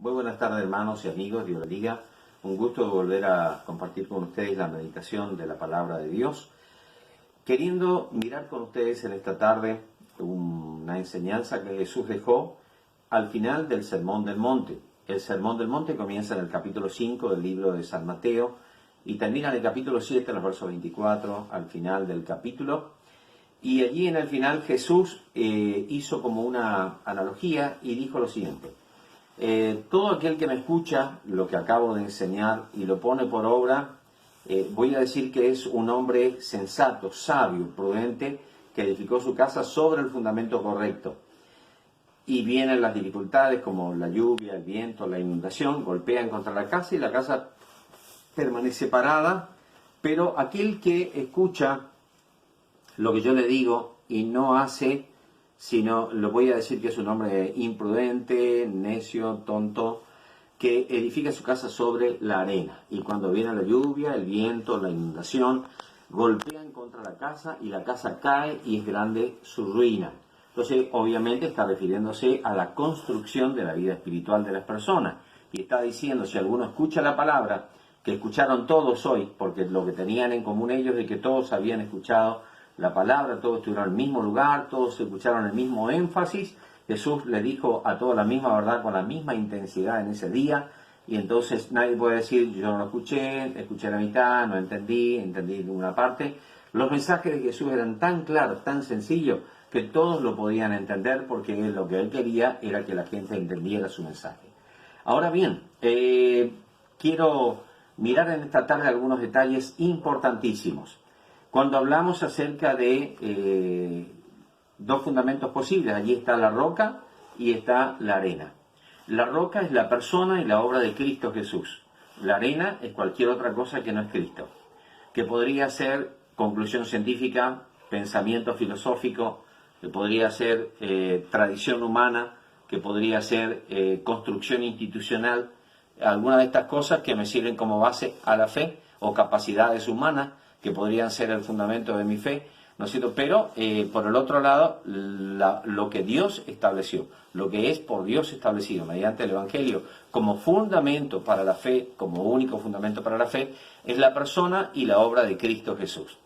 Muy buenas tardes, hermanos y amigos, Dios les bendiga. Un gusto volver a compartir con ustedes la meditación de la palabra de Dios. Queriendo mirar con ustedes en esta tarde una enseñanza que Jesús dejó al final del Sermón del Monte. El Sermón del Monte comienza en el capítulo 5 del libro de San Mateo y termina en el capítulo 7, en los versos 24, al final del capítulo. Y allí en el final Jesús hizo como una analogía y dijo lo siguiente. Todo aquel que me escucha lo que acabo de enseñar y lo pone por obra, voy a decir que es un hombre sensato, sabio, prudente, que edificó su casa sobre el fundamento correcto. Y vienen las dificultades como la lluvia, el viento, la inundación, golpean contra la casa y la casa permanece parada, pero aquel que escucha lo que yo le digo y no hace, sino lo voy a decir que es un hombre imprudente, necio, tonto, que edifica su casa sobre la arena. Y cuando viene la lluvia, el viento, la inundación, golpean contra la casa y la casa cae y es grande su ruina. Entonces, obviamente está refiriéndose a la construcción de la vida espiritual de las personas. Y está diciendo, si alguno escucha la palabra, que escucharon todos hoy, porque lo que tenían en común ellos es que todos habían escuchado la palabra, todos estuvieron en el mismo lugar, todos escucharon el mismo énfasis. Jesús le dijo a todos la misma verdad con la misma intensidad en ese día, y entonces nadie puede decir, yo no lo escuché la mitad, no entendí ninguna parte. Los mensajes de Jesús eran tan claros, tan sencillos, que todos lo podían entender, porque lo que él quería era que la gente entendiera su mensaje. Ahora bien, quiero mirar en esta tarde algunos detalles importantísimos. Cuando hablamos acerca de dos fundamentos posibles, allí está la roca y está la arena. La roca es la persona y la obra de Cristo Jesús. La arena es cualquier otra cosa que no es Cristo, que podría ser conclusión científica, pensamiento filosófico, que podría ser tradición humana, que podría ser construcción institucional, alguna de estas cosas que me sirven como base a la fe, o capacidades humanas que podrían ser el fundamento de mi fe, ¿no es cierto? Pero por el otro lado, lo que Dios estableció, lo que es por Dios establecido mediante el Evangelio como fundamento para la fe, como único fundamento para la fe, es la persona y la obra de Cristo Jesús.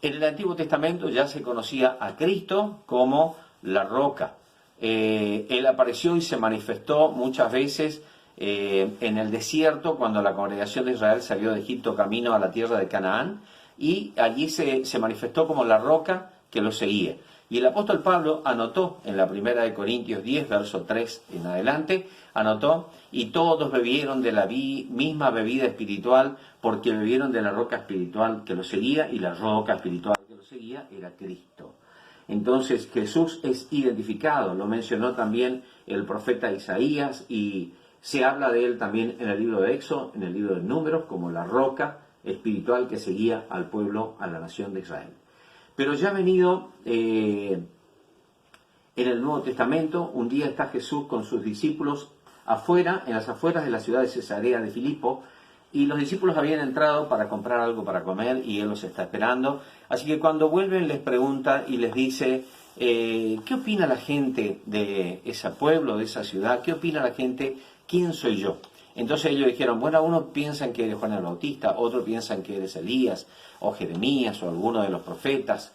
En el Antiguo Testamento ya se conocía a Cristo como la roca. Él apareció y se manifestó muchas veces en el desierto cuando la congregación de Israel salió de Egipto camino a la tierra de Canaán, y allí se manifestó como la roca que lo seguía. Y el apóstol Pablo anotó en la primera de Corintios 10, verso 3 en adelante, anotó, y todos bebieron de la misma bebida espiritual, porque bebieron de la roca espiritual que lo seguía, y la roca espiritual que lo seguía era Cristo. Entonces Jesús es identificado, lo mencionó también el profeta Isaías, y se habla de él también en el libro de Éxodo, en el libro de Números, como la roca espiritual que seguía al pueblo, a la nación de Israel. Pero ya venido en el Nuevo Testamento, un día está Jesús con sus discípulos afuera, en las afueras de la ciudad de Cesarea de Filipo, y los discípulos habían entrado para comprar algo para comer y él los está esperando. Así que cuando vuelven les pregunta y les dice, ¿qué opina la gente de ese pueblo, de esa ciudad? ¿Qué opina la gente? ¿Quién soy yo? Entonces ellos dijeron, bueno, unos piensan que eres Juan el Bautista, otros piensan que eres Elías, o Jeremías, o alguno de los profetas.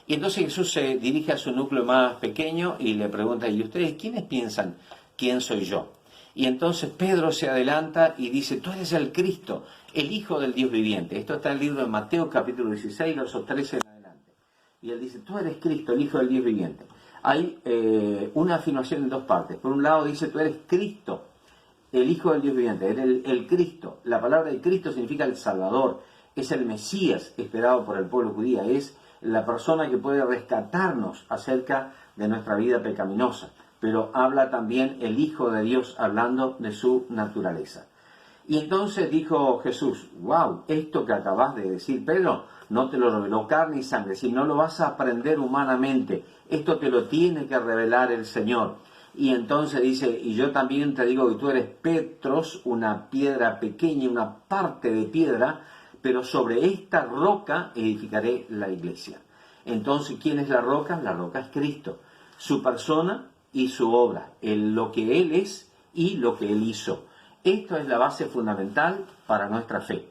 Y entonces Jesús se dirige a su núcleo más pequeño y le pregunta, ¿y ustedes quiénes piensan quién soy yo? Y entonces Pedro se adelanta y dice, tú eres el Cristo, el Hijo del Dios viviente. Esto está en el libro de Mateo, capítulo 16, versos 13 en adelante. Y él dice, tú eres Cristo, el Hijo del Dios viviente. Hay una afirmación en dos partes. Por un lado dice, tú eres Cristo, el Hijo del Dios viviente, el Cristo. La palabra de Cristo significa el Salvador, es el Mesías esperado por el pueblo judío, es la persona que puede rescatarnos acerca de nuestra vida pecaminosa. Pero habla también el Hijo de Dios hablando de su naturaleza. Y entonces dijo Jesús, wow, esto que acabas de decir, Pedro, no te lo reveló carne y sangre, si no lo vas a aprender humanamente, esto te lo tiene que revelar el Señor. Y entonces dice, y yo también te digo que tú eres Petros, una piedra pequeña, una parte de piedra, pero sobre esta roca edificaré la iglesia. Entonces, ¿quién es la roca? La roca es Cristo, su persona y su obra, lo que Él es y lo que Él hizo. Esto es la base fundamental para nuestra fe.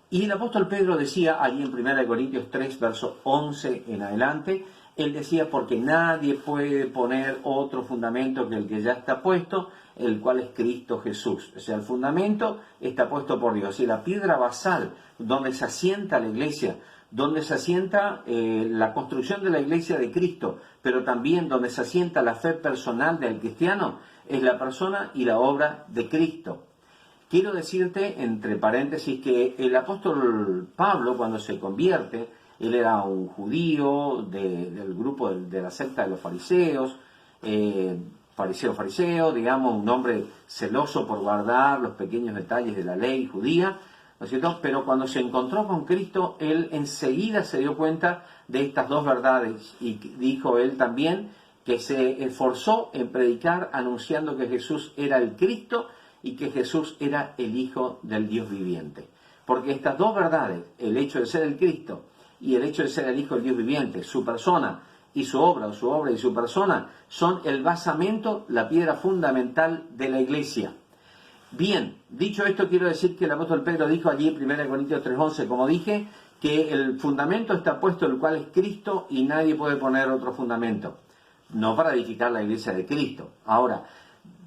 Y el apóstol Pedro decía allí en 1 Corintios 3, verso 11 en adelante, él decía, porque nadie puede poner otro fundamento que el que ya está puesto, el cual es Cristo Jesús. O sea, el fundamento está puesto por Dios. Y la piedra basal, donde se asienta la iglesia, donde se asienta la construcción de la iglesia de Cristo, pero también donde se asienta la fe personal del cristiano, es la persona y la obra de Cristo. Quiero decirte, entre paréntesis, que el apóstol Pablo, cuando se convierte, él era un judío del grupo de la secta de los fariseos, fariseo, digamos, un hombre celoso por guardar los pequeños detalles de la ley judía, ¿no es cierto? Pero cuando se encontró con Cristo, él enseguida se dio cuenta de estas dos verdades y dijo él también que se esforzó en predicar anunciando que Jesús era el Cristo y que Jesús era el Hijo del Dios viviente. Porque estas dos verdades, el hecho de ser el Cristo y el hecho de ser el Hijo del Dios viviente, su persona y su obra, o su obra y su persona, son el basamento, la piedra fundamental de la iglesia. Bien, dicho esto, quiero decir que el apóstol Pedro dijo allí en 1 Corintios 3:11, como dije, que el fundamento está puesto, el cual es Cristo, y nadie puede poner otro fundamento. No para edificar la iglesia de Cristo. Ahora,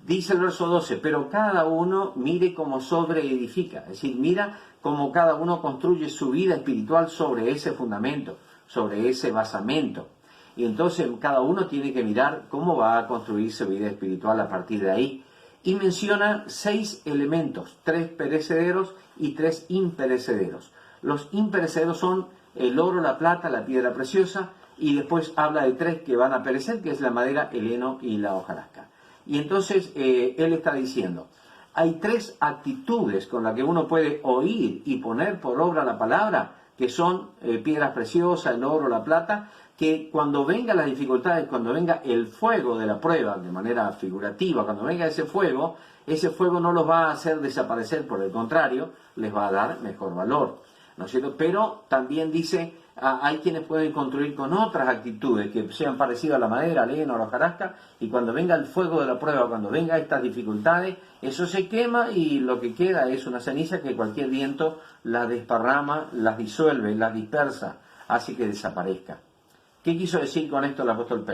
dice el verso 12, pero cada uno mire cómo sobreedifica, es decir, mira cómo cada uno construye su vida espiritual sobre ese fundamento, sobre ese basamento. Y entonces cada uno tiene que mirar cómo va a construir su vida espiritual a partir de ahí. Y menciona 6 elementos, 3 perecederos y 3 imperecederos. Los imperecederos son el oro, la plata, la piedra preciosa, y después habla de 3 que van a perecer, que es la madera, el heno y la hojarasca. Y entonces él está diciendo, hay 3 actitudes con las que uno puede oír y poner por obra la palabra, que son piedras preciosas, el oro, la plata, que cuando vengan las dificultades, cuando venga el fuego de la prueba, de manera figurativa, cuando venga ese fuego no los va a hacer desaparecer, por el contrario, les va a dar mejor valor, ¿no es cierto? Pero también dice, hay quienes pueden construir con otras actitudes que sean parecidas a la madera, al heno, a la hojarasca, y cuando venga el fuego de la prueba, cuando venga estas dificultades, eso se quema y lo que queda es una ceniza que cualquier viento las desparrama, las disuelve, las dispersa, hace que desaparezca. ¿Qué quiso decir con esto el apóstol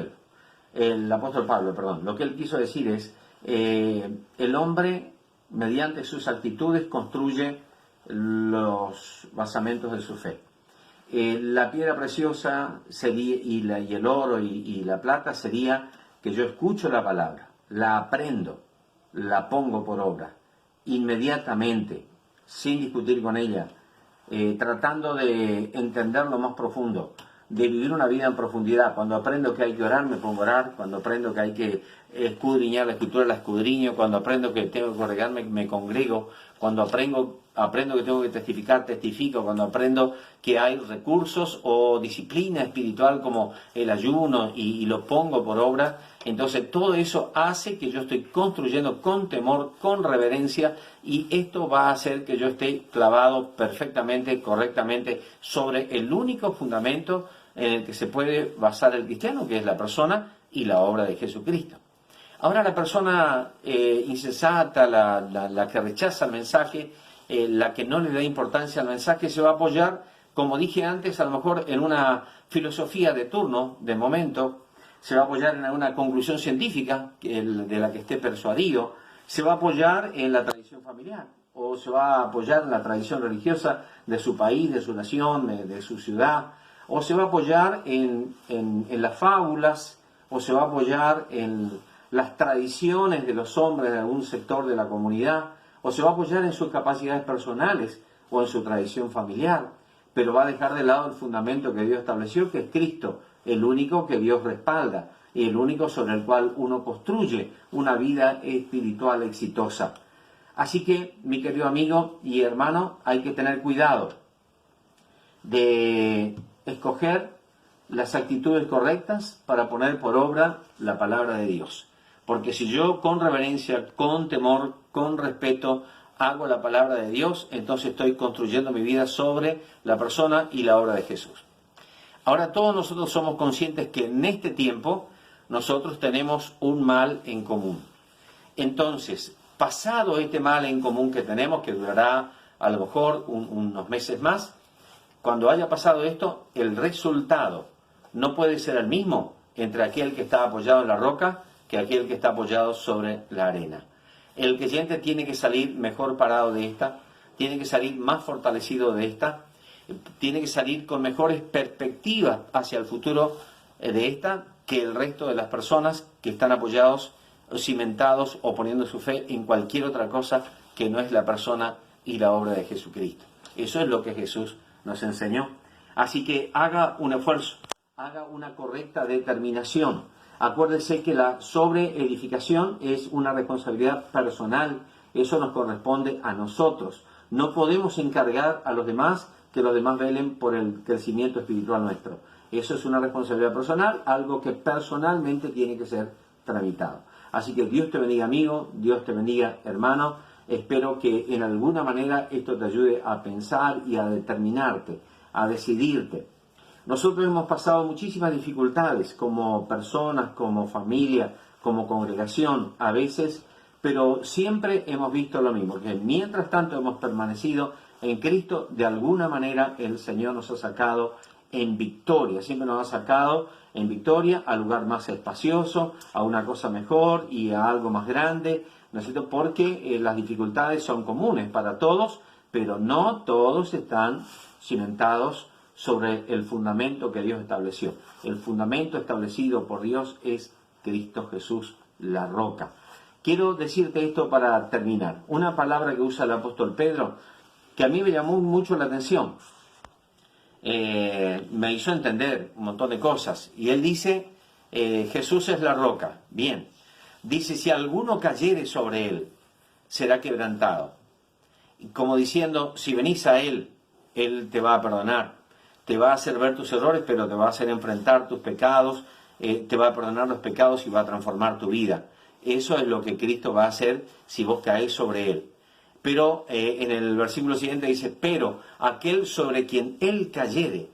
Pablo? Lo que él quiso decir es, el hombre, mediante sus actitudes, construye los basamentos de su fe. La piedra preciosa sería, y el oro y la plata sería que yo escucho la palabra, la aprendo, la pongo por obra, inmediatamente, sin discutir con ella, tratando de entender lo más profundo, de vivir una vida en profundidad. Cuando aprendo que hay que orar, me pongo a orar. Cuando aprendo que hay que escudriñar la escritura, la escudriño. Cuando aprendo que tengo que congregarme, me congrego. Cuando aprendo que tengo que testificar, testifico. Cuando aprendo que hay recursos o disciplina espiritual como el ayuno y lo pongo por obra, entonces todo eso hace que yo estoy construyendo con temor, con reverencia, y esto va a hacer que yo esté clavado perfectamente, correctamente sobre el único fundamento en el que se puede basar el cristiano, que es la persona y la obra de Jesucristo. Ahora la persona insensata, la que rechaza el mensaje, la que no le da importancia al mensaje, se va a apoyar, como dije antes, a lo mejor en una filosofía de turno, de momento, se va a apoyar en alguna conclusión científica de la que esté persuadido, se va a apoyar en la tradición familiar, o se va a apoyar en la tradición religiosa de su país, de su nación, de su ciudad, o se va a apoyar en las fábulas, o se va a apoyar en las tradiciones de los hombres de algún sector de la comunidad, o se va a apoyar en sus capacidades personales o en su tradición familiar, pero va a dejar de lado el fundamento que Dios estableció, que es Cristo, el único que Dios respalda y el único sobre el cual uno construye una vida espiritual exitosa. Así que, mi querido amigo y hermano, hay que tener cuidado de escoger las actitudes correctas para poner por obra la palabra de Dios. Porque si yo con reverencia, con temor, con respeto, hago la palabra de Dios, entonces estoy construyendo mi vida sobre la persona y la obra de Jesús. Ahora todos nosotros somos conscientes que en este tiempo nosotros tenemos un mal en común. Entonces, pasado este mal en común que tenemos, que durará a lo mejor unos meses más, cuando haya pasado esto, el resultado no puede ser el mismo entre aquel que está apoyado en la roca que aquel que está apoyado sobre la arena. El creyente tiene que salir mejor parado de esta, tiene que salir más fortalecido de esta, tiene que salir con mejores perspectivas hacia el futuro de esta que el resto de las personas que están apoyados, cimentados o poniendo su fe en cualquier otra cosa que no es la persona y la obra de Jesucristo. Eso es lo que Jesús nos enseñó. Así que haga un esfuerzo, haga una correcta determinación. Acuérdese que la sobreedificación es una responsabilidad personal, eso nos corresponde a nosotros. No podemos encargar a los demás que los demás velen por el crecimiento espiritual nuestro. Eso es una responsabilidad personal, algo que personalmente tiene que ser tramitado. Así que Dios te bendiga, amigo, Dios te bendiga, hermano. Espero que en alguna manera esto te ayude a pensar y a determinarte, a decidirte. Nosotros hemos pasado muchísimas dificultades como personas, como familia, como congregación a veces, pero siempre hemos visto lo mismo, que mientras tanto hemos permanecido en Cristo, de alguna manera el Señor nos ha sacado en victoria, siempre nos ha sacado en victoria al lugar más espacioso, a una cosa mejor y a algo más grande, ¿no es cierto? Porque las dificultades son comunes para todos, pero no todos están cimentados sobre el fundamento que Dios estableció. El fundamento establecido por Dios es Cristo Jesús, la roca. Quiero decirte esto para terminar. Una palabra que usa el apóstol Pedro, que a mí me llamó mucho la atención. Me hizo entender un montón de cosas. Y él dice, Jesús es la roca. Bien. Dice, si alguno cayere sobre él, será quebrantado. Y como diciendo, si venís a él, él te va a perdonar. Te va a hacer ver tus errores, pero te va a hacer enfrentar tus pecados, te va a perdonar los pecados y va a transformar tu vida. Eso es lo que Cristo va a hacer si vos caés sobre él. Pero en el versículo siguiente dice, pero aquel sobre quien él cayere,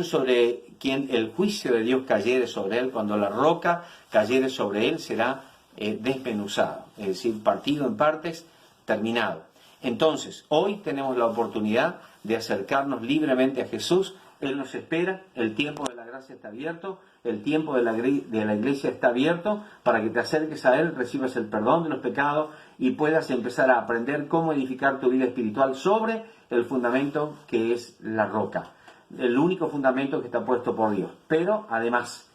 sobre quien el juicio de Dios cayere sobre él, cuando la roca cayere sobre él, será desmenuzado, es decir, partido en partes, terminado. Entonces, hoy tenemos la oportunidad de acercarnos libremente a Jesús. Él nos espera, el tiempo de la gracia está abierto, el tiempo de la iglesia está abierto para que te acerques a Él, recibas el perdón de los pecados y puedas empezar a aprender cómo edificar tu vida espiritual sobre el fundamento que es la roca, el único fundamento que está puesto por Dios. Pero además,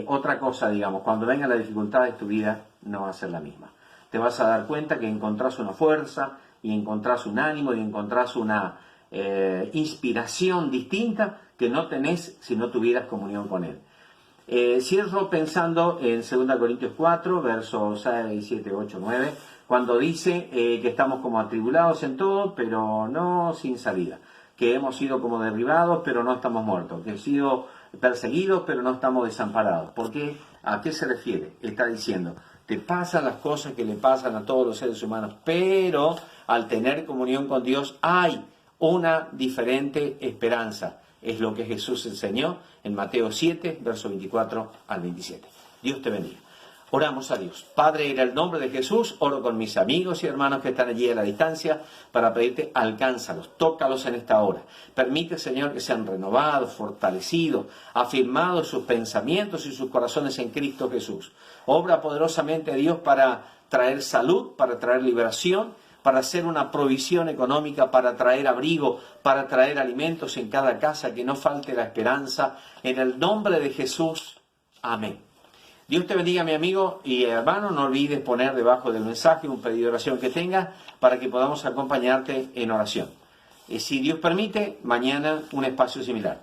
otra cosa, digamos, cuando vengan las dificultades, tu vida no va a ser la misma. Te vas a dar cuenta que encontrás una fuerza y encontrás un ánimo y encontrás una inspiración distinta que no tenés si no tuvieras comunión con Él. Cierro pensando en 2 Corintios 4, versos 6, 7, 8, 9, cuando dice que estamos como atribulados en todo, pero no sin salida, que hemos sido como derribados, pero no estamos muertos, que hemos sido perseguidos, pero no estamos desamparados. ¿Por qué? ¿A qué se refiere? Está diciendo, te pasan las cosas que le pasan a todos los seres humanos, pero al tener comunión con Dios hay una diferente esperanza. Es lo que Jesús enseñó en Mateo 7, verso 24 al 27. Dios te bendiga. Oramos a Dios. Padre, en el nombre de Jesús, oro con mis amigos y hermanos que están allí a la distancia para pedirte, alcánzalos, tócalos en esta hora. Permite, Señor, que sean renovados, fortalecidos, afirmados sus pensamientos y sus corazones en Cristo Jesús. Obra poderosamente, Dios, para traer salud, para traer liberación, para hacer una provisión económica, para traer abrigo, para traer alimentos en cada casa, que no falte la esperanza. En el nombre de Jesús. Amén. Dios te bendiga, mi amigo y hermano. No olvides poner debajo del mensaje un pedido de oración que tengas para que podamos acompañarte en oración. Y si Dios permite, mañana un espacio similar.